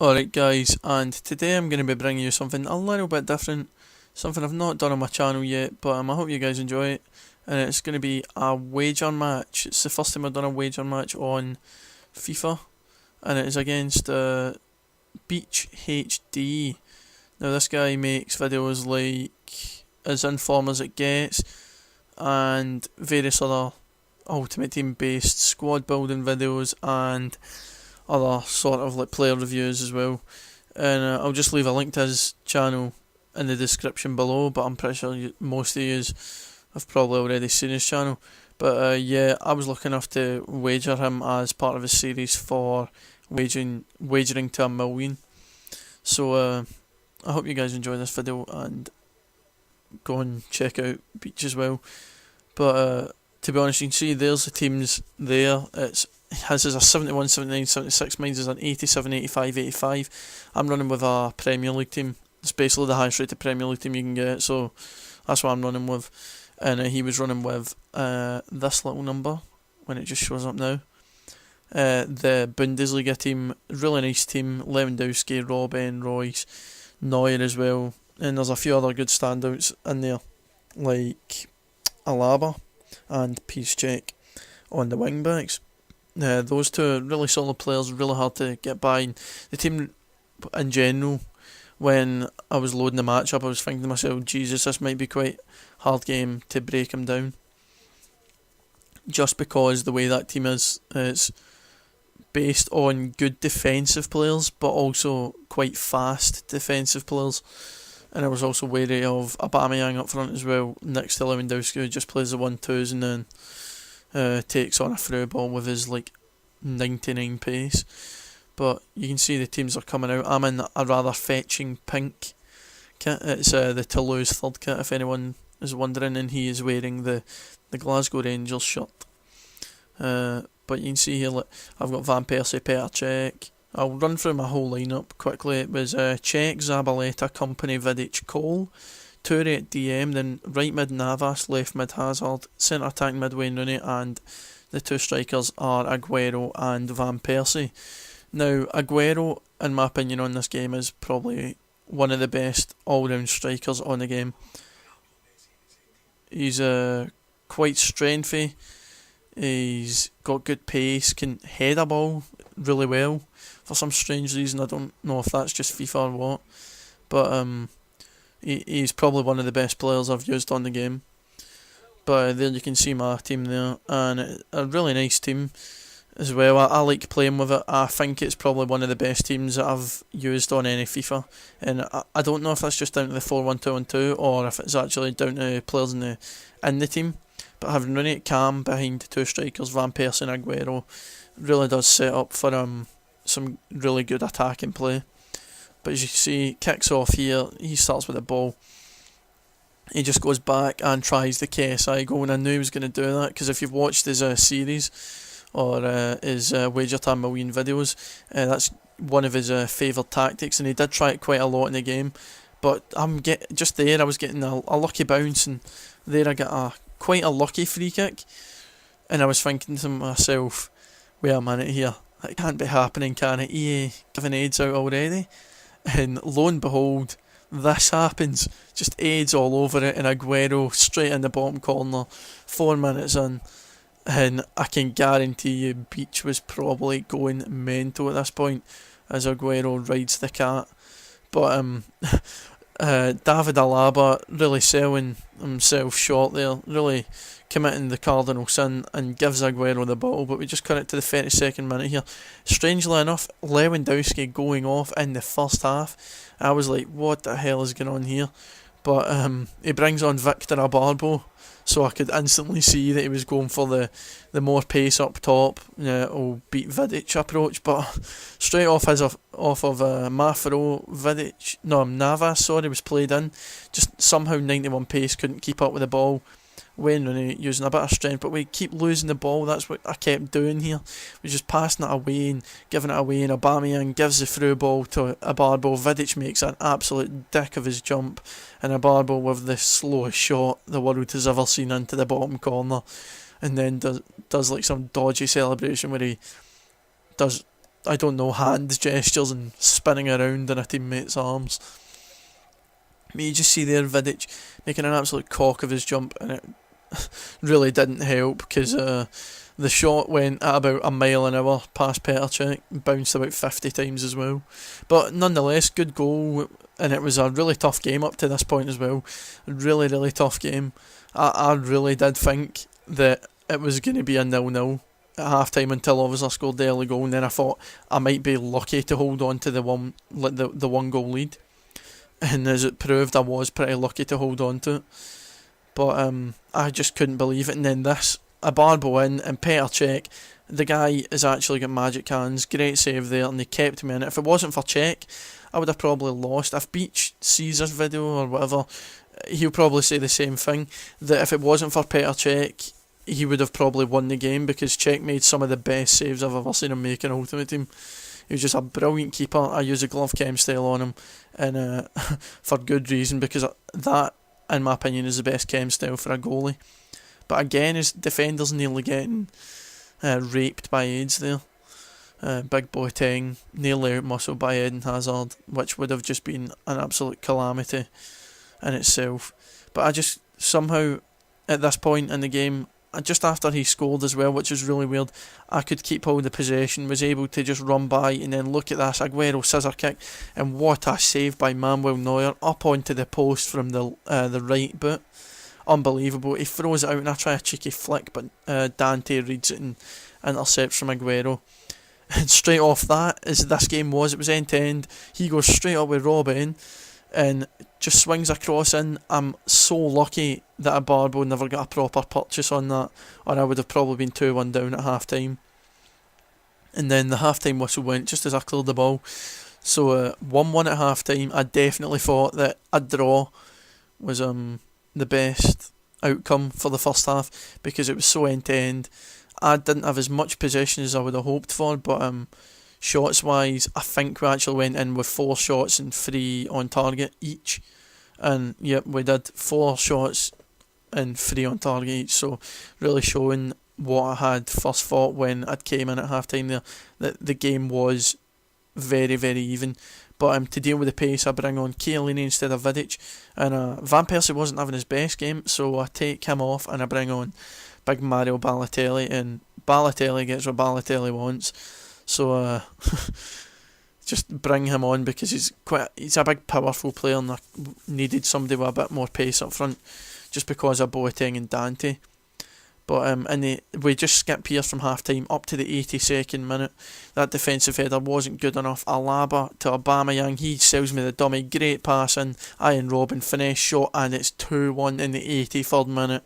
Alright guys, and today I'm going to be bringing you something a little bit different, something I've not done on my channel yet, but I hope you guys enjoy it, and it's going to be a wager match. It's the first time I've done a wager match on FIFA, and it is against BeechHD. Now this guy makes videos like as informal as it gets, and various other Ultimate Team based squad building videos, and other sort of like player reviews as well. And I'll just leave a link to his channel in the description below, but I'm pretty sure most of you have probably already seen his channel. But yeah, I was lucky enough to wager him as part of his series for wagering to 1,000,000. So I hope you guys enjoy this video and go and check out Beach as well. But to be honest, you can see there's the teams there. His is a 71, 79, 76, mine is an 87, 85, 85. I'm running with a Premier League team. It's basically the highest rated Premier League team you can get, so that's what I'm running with. And he was running with this little number, when it just shows up now. The Bundesliga team, really nice team. Lewandowski, Robben, Royce, Neuer as well. And there's a few other good standouts in there, like Alaba and Piszczek on the wing backs. Those two are really solid players, really hard to get by. And the team in general, when I was loading the match up, I was thinking to myself, Jesus, this might be quite a hard game to break him down. Just because the way that team is, it's based on good defensive players, but also quite fast defensive players. And I was also wary of Aubameyang up front as well, next to Lewandowski, who just plays the 1-2s and then takes on a through ball with his like 99 pace. But you can see the teams are coming out. I'm in a rather fetching pink kit. It's the Toulouse third kit, if anyone is wondering, and he is wearing the Glasgow Rangers shirt. But you can see here, I've got Van Persie, Petr Cech. I'll run through my whole lineup quickly. It was Cech, Zabaleta, Company, Vidic, Cole, Toure at DM, then right mid Navas, left mid Hazard, centre attack mid Wayne Rooney, and the two strikers are Aguero and Van Persie. Now, Aguero, in my opinion on this game, is probably one of the best all-round strikers on the game. He's quite strengthy, he's got good pace, can head a ball really well. For some strange reason, I don't know if that's just FIFA or what, but he's probably one of the best players I've used on the game. But there you can see my team there, and a really nice team as well. I like playing with it. I think it's probably one of the best teams that I've used on any FIFA, and I don't know if that's just down to the 4-1-2-1-2 or if it's actually down to players in the team. But having Rooney at cam behind two strikers, Van Persie and Aguero, really does set up for some really good attacking play. But as you can see, kicks off here, he starts with the ball. He just goes back and tries the KSI goal, and I knew he was going to do that, because if you've watched his series, or his Wager to 1,000,000 videos, that's one of his favoured tactics, and he did try it quite a lot in the game. But just there, I was getting a lucky bounce, and there I got quite a lucky free kick, and I was thinking to myself, wait a minute here, that can't be happening, can it? EA giving AIDS out already? And lo and behold, this happens. Just AIDS all over it, and Aguero straight in the bottom corner, 4 minutes in, and I can guarantee you Beach was probably going mental at this point as Aguero rides the cat. But David Alaba really selling himself short there, really committing the cardinal sin, and gives Aguero the ball. But we just cut it to the 32nd minute here. Strangely enough, Lewandowski going off in the first half. I was like, what the hell is going on here? But he brings on Victor Abarbo, so I could instantly see that he was going for the more pace up top, beat Vidic approach. But straight off of Navas, was played in. Just somehow 91 pace, couldn't keep up with the ball. Wayne Rooney using a bit of strength, but we keep losing the ball. That's what I kept doing here. We're just passing it away and giving it away, and Aubameyang gives the through ball to Abarbo. Vidic makes an absolute dick of his jump, and Abarbo with the slowest shot the world has ever seen into the bottom corner, and then does like some dodgy celebration where he does I don't know, hand gestures and spinning around in a teammate's arms. But you just see there Vidic making an absolute cock of his jump, and it really didn't help because the shot went at about a mile an hour past Petr Cech, bounced about 50 times as well. But nonetheless, good goal, and it was a really tough game up to this point as well. Really, really tough game. I really did think that it was going to be a 0-0 at half time until obviously I scored the early goal, and then I thought I might be lucky to hold on to the one goal lead. And as it proved, I was pretty lucky to hold on to it. But I just couldn't believe it. And then this, a Barbo in, and Petr Cech, the guy has actually got magic hands. Great save there, and they kept me in it. If it wasn't for Cech, I would have probably lost. If Beech sees this video or whatever, he'll probably say the same thing, that if it wasn't for Petr Cech, he would have probably won the game, because Cech made some of the best saves I've ever seen him make in Ultimate Team. He was just a brilliant keeper. I use a glove chem style on him, and for good reason, because that, in my opinion, is the best chem style for a goalie. But again, his defenders nearly getting raped by AIDS there. Big Boateng nearly out-muscled by Eden Hazard, which would have just been an absolute calamity in itself. But I just somehow, at this point in the game, just after he scored as well, which was really weird, I could keep hold of possession, was able to just run by, and then look at this Aguero scissor kick, and what a save by Manuel Neuer up onto the post from the right boot. Unbelievable. He throws it out, and I try a cheeky flick, but Dante reads it and intercepts from Aguero. And straight off that, as this game was, it was end to end. He goes straight up with Robin and just swings across in. I'm so lucky that a Barbo never got a proper purchase on that, or I would have probably been 2-1 down at half time. And then the half time whistle went just as I cleared the ball. So 1-1 at half time. I definitely thought that a draw was the best outcome for the first half, because it was so end to end. I didn't have as much possession as I would have hoped for, but shots wise, I think we actually went in with 4 shots and 3 on target each. And yep, we did 4 shots and 3 on target each, so really showing what I had first thought when I came in at half time there, that the game was very, very even. But to deal with the pace, I bring on Chiellini instead of Vidic, and Van Persie wasn't having his best game, so I take him off and I bring on big Mario Balotelli, and Balotelli gets what Balotelli wants. So just bring him on, because he's a big powerful player, and I needed somebody with a bit more pace up front, just because of Boateng and Dante. But we just skipped Pierce from half time up to the 82nd minute. That defensive header wasn't good enough. Alaba to Aubameyang, he sells me the dummy. Great pass in. Ian Robin finesse shot, and it's 2-1 in the 83rd minute.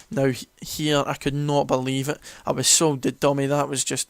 Now here I could not believe it. I was sold the dummy. That was just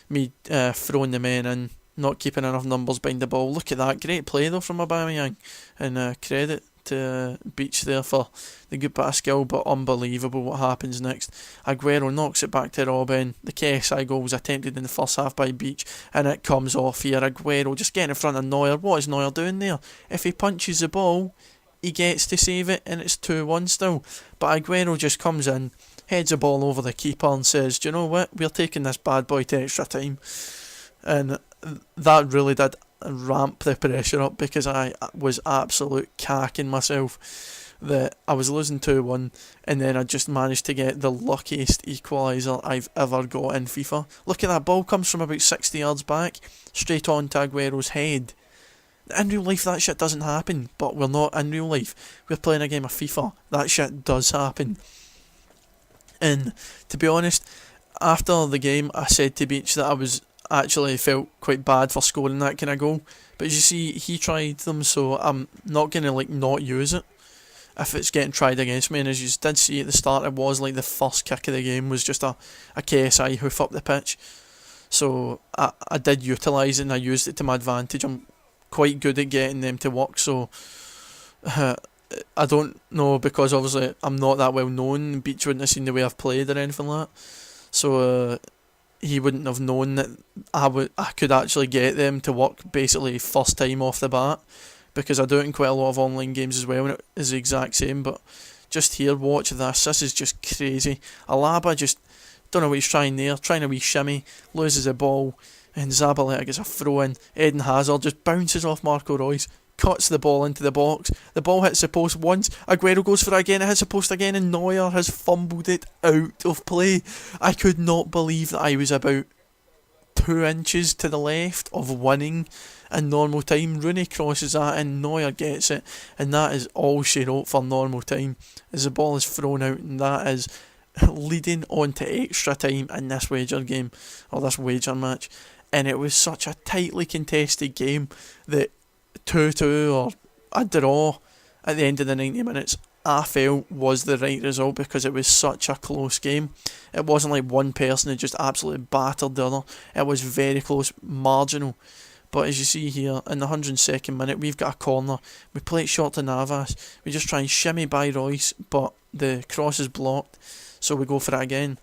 me throwing the men in, not keeping enough numbers behind the ball. Look at that, great play though from Aubameyang, and credit to Beech there for the good bit of skill, but unbelievable what happens next. Aguero knocks it back to Robin. The KSI goal was attempted in the first half by Beech, and it comes off here. Aguero just getting in front of Neuer. What is Neuer doing there? If he punches the ball, he gets to save it, and it's 2-1 still. But Aguero just comes in, heads the ball over the keeper, and says, do you know what, we're taking this bad boy to extra time. And that really did ramp the pressure up, because I was absolute cacking myself that I was losing 2-1, and then I just managed to get the luckiest equaliser I've ever got in FIFA. Look at that, ball comes from about 60 yards back, straight on to Aguero's head. In real life that shit doesn't happen, but we're not in real life. We're playing a game of FIFA. That shit does happen. And to be honest, after the game I said to Beech that I was actually felt quite bad for scoring that kind of goal, but as you see, he tried them, so I'm not going to not use it if it's getting tried against me. And as you did see at the start, it was like the first kick of the game was just a KSI hoof up the pitch, so I did utilise it, and I used it to my advantage. I'm quite good at getting them to work, so I don't know, because obviously I'm not that well known. Beech wouldn't have seen the way I've played or anything like that, so he wouldn't have known that I could actually get them to work basically first time off the bat, because I do it in quite a lot of online games as well, and it is the exact same. But just here, watch this is just crazy. Alaba just don't know what he's trying there, trying a wee shimmy, loses the ball, and Zabaleta gets a throw in. Eden Hazard just bounces off Marco Reus, cuts the ball into the box. The ball hits the post once. Aguero goes for it again. It hits the post again, and Neuer has fumbled it out of play. I could not believe that I was about 2 inches to the left of winning in normal time. Rooney crosses that and Neuer gets it, and that is all she wrote for normal time, as the ball is thrown out, and that is leading on to extra time in this wager game, or this wager match. And it was such a tightly contested game that 2-2 or a draw at the end of the 90 minutes I felt was the right result, because it was such a close game. It wasn't like one person who just absolutely battered the other. It was very close, marginal. But as you see here, in the 102nd minute, we've got a corner. We play it short to Navas. We just try and shimmy by Royce, but the cross is blocked, so we go for it again.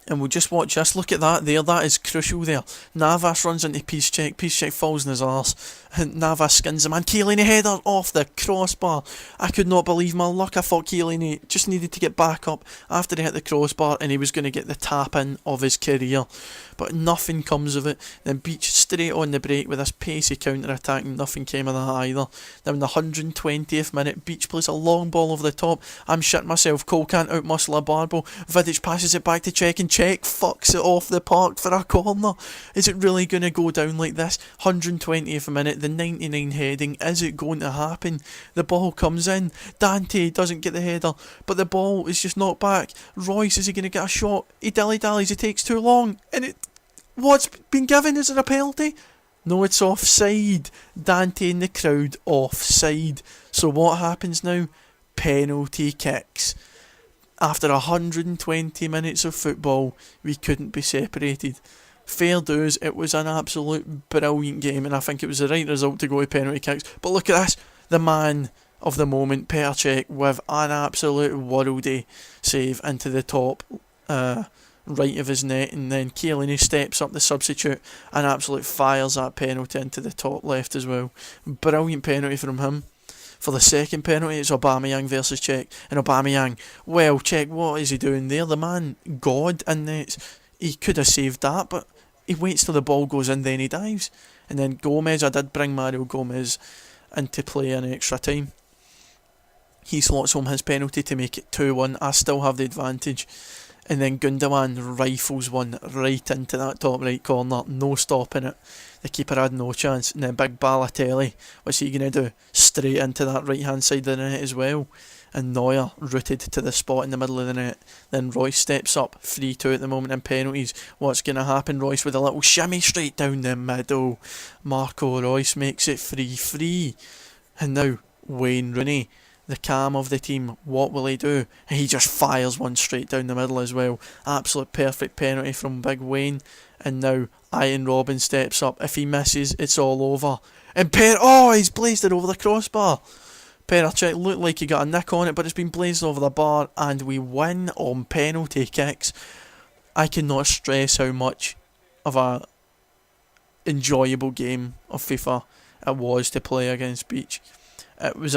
And we'll just watch this. Look at that there. That is crucial there. Navas runs into Piszczek. Piszczek falls in his arse. And Navas skins him. And Chiellini header off the crossbar. I could not believe my luck. I thought Chiellini just needed to get back up after he hit the crossbar, and he was going to get the tap in of his career. But nothing comes of it. Then Beech straight on the break with this pacey counter-attack, and nothing came of that either. Then in the 120th minute, Beech plays a long ball over the top. I'm shitting myself. Cole can't outmuscle a Barbo. Vidic passes it back to Czech, and Czech fucks it off the park for a corner. Is it really going to go down like this? 120th minute, the 99 heading. Is it going to happen? The ball comes in. Dante doesn't get the header, but the ball is just knocked back. Royce, is he going to get a shot? He dilly-dallies, it takes too long, and what's been given? Is it a penalty? No, it's offside. Dante in the crowd, offside. So what happens now? Penalty kicks. After 120 minutes of football, we couldn't be separated. Fair dues, it was an absolute brilliant game, and I think it was the right result to go to penalty kicks. But look at this, the man of the moment, Petr Cech, with an absolute worldy save into the top right of his net, and then Chiellini steps up, the substitute, and absolutely fires that penalty into the top left as well. Brilliant penalty from him. For the second penalty, it's Aubameyang versus Cech, and Aubameyang, well, Cech, what is he doing there? The man, God, and he could have saved that, but he waits till the ball goes in, then he dives. And then Gomez, I did bring Mario Gomez into play in extra time. He slots home his penalty to make it 2-1. I still have the advantage. And then Gundogan rifles one right into that top right corner, no stopping it. The keeper had no chance. And then big Balotelli, what's he going to do? Straight into that right hand side of the net as well. And Neuer rooted to the spot in the middle of the net. Then Royce steps up, 3-2 at the moment in penalties. What's going to happen? Royce with a little shimmy straight down the middle. Marco Reus makes it 3-3. And now Wayne Rooney, the calm of the team, what will he do? He just fires one straight down the middle as well. Absolute perfect penalty from Big Wayne. And now Ian Robin steps up. If he misses, it's all over. And he's blazed it over the crossbar. Petr Cech looked like he got a nick on it, but it's been blazed over the bar, and we win on penalty kicks. I cannot stress how much of a enjoyable game of FIFA it was to play against Beech. It was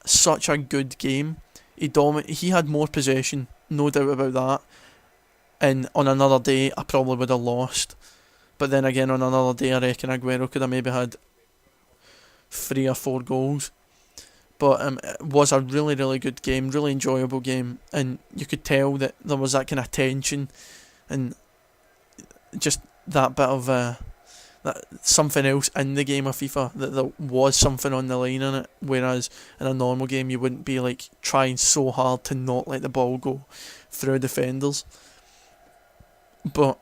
such a good game. He had more possession, no doubt about that. And on another day, I probably would have lost. But then again, on another day, I reckon Aguero could have maybe had 3 or 4 goals. But it was a really, really good game, really enjoyable game. And you could tell that there was that kind of tension and just that bit of something else in the game of FIFA, that there was something on the line in it, whereas in a normal game you wouldn't be like trying so hard to not let the ball go through defenders. But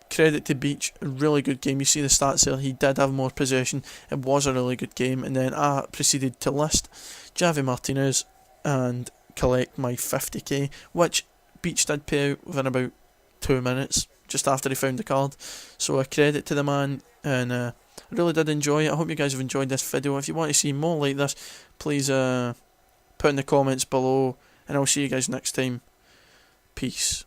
credit to Beech, a really good game. You see the stats there, he did have more possession. It was a really good game. And then I proceeded to list Javi Martinez and collect my 50k, which Beech did pay out within about 2 minutes, just after he found the card. So a credit to the man, and I really did enjoy it. I hope you guys have enjoyed this video. If you want to see more like this, please put in the comments below, and I'll see you guys next time. Peace.